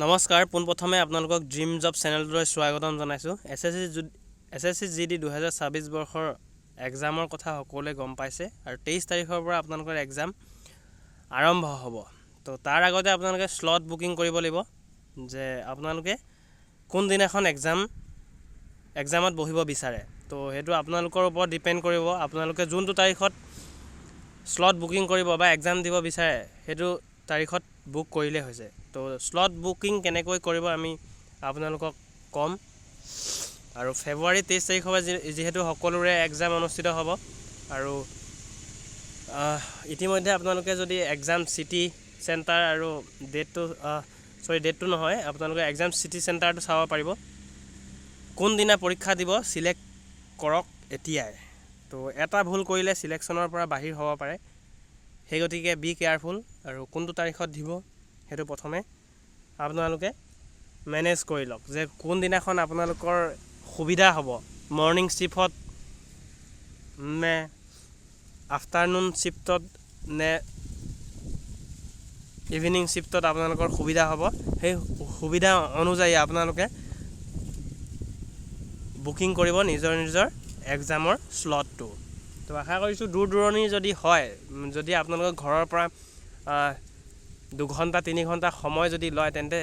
নমস্কাৰ, পোনপ্ৰথমে আপোনালোকক ড্ৰিম জব চেনেলটোলৈ স্বাগতম জনাইছোঁ। SSC GD 2026 বৰ্ষৰ এক্সামৰ কথা সকলোৱে গম পাইছে আৰু 23 তাৰিখৰ পৰা আপোনালোকৰ এক্সাম আৰম্ভ হ'ব। তো তাৰ আগতে আপোনালোকে স্লট বুকিং কৰিব লাগিব যে আপোনালোকে কোনদিনাখন এক্সামত বহিব বিচাৰে। তো সেইটো আপোনালোকৰ ওপৰত ডিপেণ্ড কৰিব। আপোনালোকে যোনটো তাৰিখত স্লট বুকিং কৰিব বা এক্সাম দিব বিচাৰে সেইটো তাৰিখত বুক কৰিলে হৈছে। তো স্লট বুকিং কেনেকৈ কৰিব আমি আপোনালোকক ক'ম। আৰু ফেব্ৰুৱাৰী 23 তাৰিখৰ পৰা যিহেতু সকলোৰে এক্সাম অনুষ্ঠিত হ'ব আৰু ইতিমধ্যে আপোনালোকে যদি এক্সাম চিটি চেণ্টাৰ আৰু ডেটটো নহয়, আপোনালোকে এক্সাম চিটি চেণ্টাৰটো চাব পাৰিব। কোনদিনা পৰীক্ষা দিব চিলেক্ট কৰক এতিয়াই। তো এটা ভুল কৰিলে চিলেকশ্যনৰ পৰা বাহিৰ হ'ব পাৰে, সেই গতিকে বি কেয়াৰফুল। আৰু কোনটো তাৰিখত দিব সেইটো প্ৰথমে আপোনালোকে মেনেজ কৰি লওক যে কোনদিনাখন আপোনালোকৰ সুবিধা হ'ব। মৰ্ণিং শ্বিফ্টত নে আফটাৰনুন শ্বিফ্টত নে ইভিনিং শ্বিফ্টত আপোনালোকৰ সুবিধা হ'ব। সেই সুবিধা অনুযায়ী আপোনালোকে বুকিং কৰিব নিজৰ এক্সামৰ স্লটটো। তো আশা কৰিছোঁ দূৰ দূৰণি যদি আপোনালোকৰ ঘৰৰ পৰা 2 ঘণ্টা 3 ঘণ্টা সময় যদি লয়, তেন্তে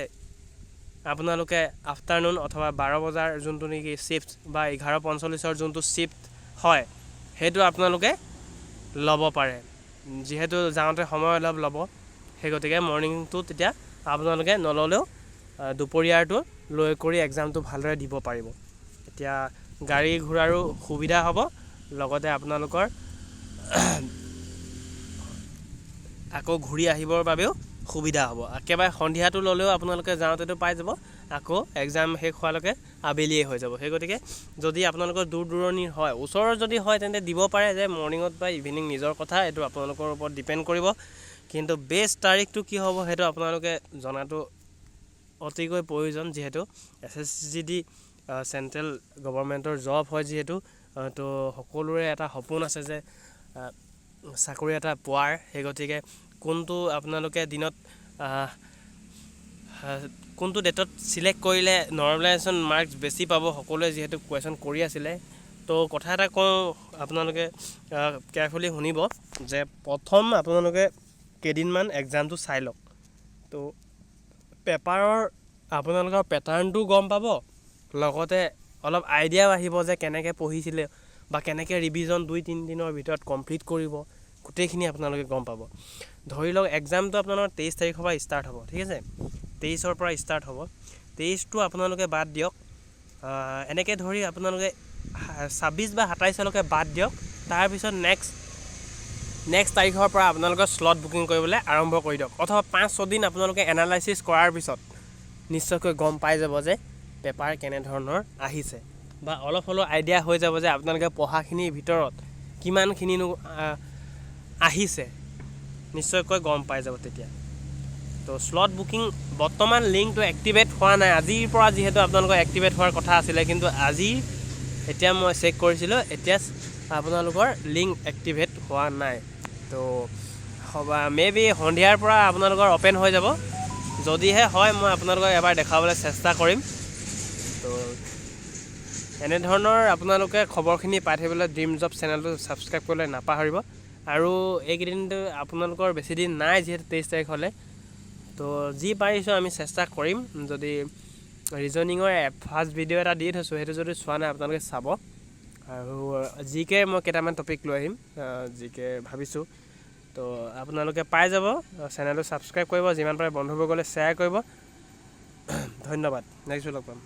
আপোনালোকে আফটাৰনুন অথবা 12 বজাৰ যোনটো নেকি শ্বিফ্ট বা 11:45 যোনটো শ্বিফ্ট হয় সেইটো আপোনালোকে ল'ব পাৰে। যিহেতু যাওঁতে সময় অলপ ল'ব, সেই গতিকে মৰ্ণিংটো তেতিয়া আপোনালোকে নল'লেও দুপৰীয়াৰটো লৈ কৰি এক্সামটো ভালদৰে দিব পাৰিব। এতিয়া গাড়ী ঘোঁৰাৰো সুবিধা হ'ব, লগতে আপোনালোকৰ আকৌ ঘূৰি আহিবৰ বাবেও সুবিধা হ'ব। একেবাৰে সন্ধিয়াটো ল'লেও আপোনালোকে যাওঁতেতো পাই যাব, আকৌ এক্সাম শেষ হোৱালৈকে আবেলিয়ে হৈ যাব। সেই গতিকে যদি আপোনালোকৰ দূৰ দূৰণিৰ হয়, ওচৰৰ যদি হয় তেন্তে দিব পাৰে যে মৰ্ণিঙত বা ইভিনিং নিজৰ কথা, এইটো আপোনালোকৰ ওপৰত ডিপেণ্ড কৰিব। কিন্তু বেষ্ট তাৰিখটো কি হ'ব সেইটো আপোনালোকে জনাটো অতিকৈ প্ৰয়োজন। যিহেতু SSC GD চেণ্ট্ৰেল গভৰ্ণমেণ্টৰ জব হয়, যিহেতু তো সকলোৰে এটা সপোন আছে যে চাকৰি এটা পোৱাৰ। সেই গতিকে কোনটো আপোনালোকে দিনত কোনটো ডেটত চিলেক্ট কৰিলে নৰ্মেলাইজেশ্যন মাৰ্কছ বেছি পাব, সকলোৱে যিহেতু কুৱেশ্যন কৰি আছিলে। তো কথা এটা কওঁ, আপোনালোকে কেয়াৰফুলি শুনিব যে প্ৰথম আপোনালোকে কেইদিনমান এক্সামটো চাই লওক। তো পেপাৰৰ আপোনালোকৰ পেটাৰ্ণটো গম পাব, লগতে অলপ আইডিয়াও আহিব যে কেনেকৈ পঢ়িছিলে বা কেনেকৈ ৰিভিজন 2-3 দিনৰ ভিতৰত কমপ্লিট কৰিব, গোটেইখিনি আপোনালোকে গম পাব। ধৰি লওক এক্সামটো আপোনালোকৰ 23 তাৰিখৰ পৰা ষ্টাৰ্ট হ'ব, ঠিক আছে। 23ৰ পৰা ষ্টাৰ্ট হ'ব। 23টো আপোনালোকে বাদ দিয়ক, এনেকৈ ধৰি আপোনালোকে 26 বা 27লৈকে বাদ দিয়ক। তাৰপিছত নেক্সট তাৰিখৰ পৰা আপোনালোকে স্লট বুকিং কৰিবলৈ আৰম্ভ কৰি দিয়ক, অথবা 5-6 দিন আপোনালোকে এনালাইচিছ কৰাৰ পিছত নিশ্চয়কৈ গম পাই যাব যে পেপাৰ কেনেধৰণৰ আহিছে, বা অলপ হ'লেও আইডিয়া হৈ যাব যে আপোনালোকে পঢ়াখিনিৰ ভিতৰত কিমানখিনিনো আহিছে, নিশ্চয়কৈ গম পাই যাব তেতিয়া। তো স্লট বুকিং বৰ্তমান লিংকটো এক্টিভেট হোৱা নাই। আজিৰ পৰা যিহেতু আপোনালোকৰ এক্টিভেট হোৱাৰ কথা আছিলে, কিন্তু এতিয়া মই চেক কৰিছিলোঁ, এতিয়া আপোনালোকৰ লিংক এক্টিভেট হোৱা নাই। তো মেবি সন্ধিয়াৰ পৰা আপোনালোকৰ অ'পেন হৈ যাব। যদিহে হয় মই আপোনালোকক এবাৰ দেখাবলৈ চেষ্টা কৰিম। তো এনেধৰণৰ আপোনালোকে খবৰখিনি পাই থাকিবলৈ ড্ৰিম জব চেনেলটো ছাবস্ক্ৰাইব কৰিবলৈ নাপাহৰিব। আৰু এইকেইদিনটো আপোনালোকৰ বেছি দিন নাই, যিহেতু 23 তাৰিখলৈ। তো যি পাৰিছোঁ আমি চেষ্টা কৰিম। যদি ৰিজনিঙৰ ফাৰ্ষ্ট ভিডিঅ' এটা দি থৈছোঁ, সেইটো যদি চোৱা নাই আপোনালোকে চাব। আৰু জিকে মই কেইটামান টপিক লৈ আহিম, জিকে ভাবিছোঁ। তো আপোনালোকে পাই যাব। চেনেলটো ছাবস্ক্ৰাইব কৰিব, যিমান পাৰে বন্ধুবৰ্গলৈ শ্বেয়াৰ কৰিব। ধন্যবাদ, নেক্সট লগ পাম।